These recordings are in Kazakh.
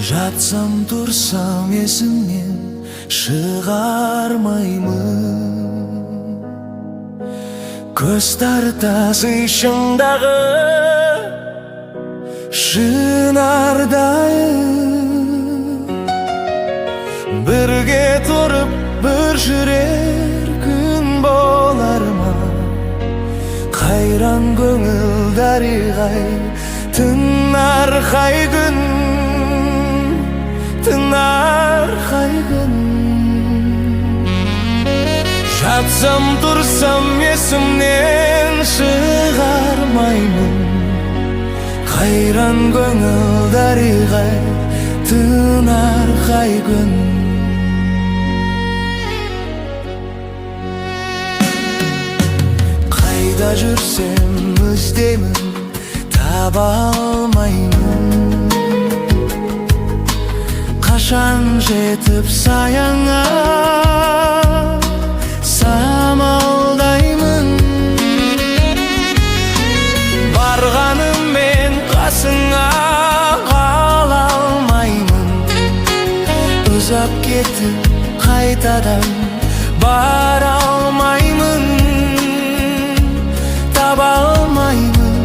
жатсам турсам есімнен шығармаймын. Көз тартасы шыңдағы шынардайым. Бірге тұрып бір жүрер күн болар ма? Қайран көңіл дариғай тынар қай күн, тынар қай күн. Жатсам тұрсам есімнен шығармаймын. Қайран көңіл дариғай тынар қай күн. Қайда жүрсем іздеймін, таба алмаймын. Қашан жетіп саяңа самалдаймын. Барғаныммен қасыңа қала алмаймын. Ұзап кетіп қайтадан бара алмаймын, таба алмаймын.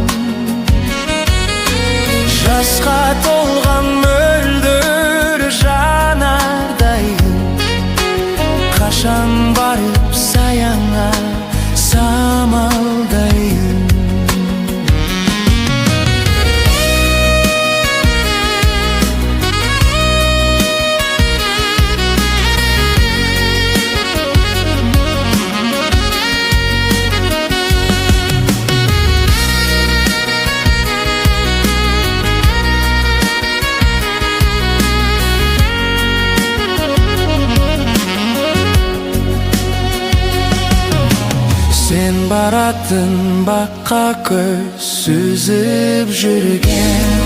Жасқа толған мөлдір жанардайым. Қашан барып саяңа самалдайым. Сен баратын баққа көз сүзіп жүрген,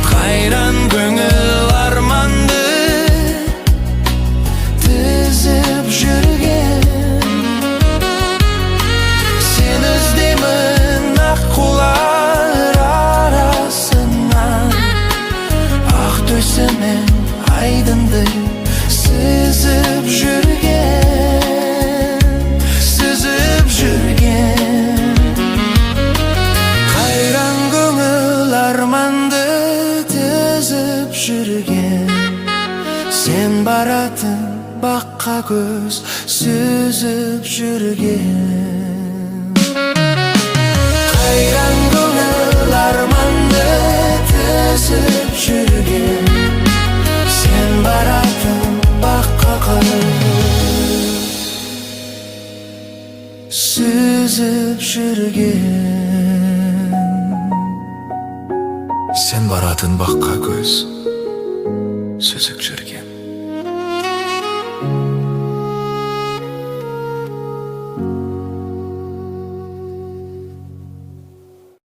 қайран көңіл арманды тізіп жүрген. Сен іздеймін аққулар арасынан, ақ төсімен айдынды сызып жүрген. Қайран көңіл арманды тізіп жүрген. Сен баратын баққа көз сүзіп жүрген. Қайран көңіл арманды тізіп жүрген. Сен баратын баққа көз сүзіп жүрген. Сен баратын баққа көз сүзіп жүрген.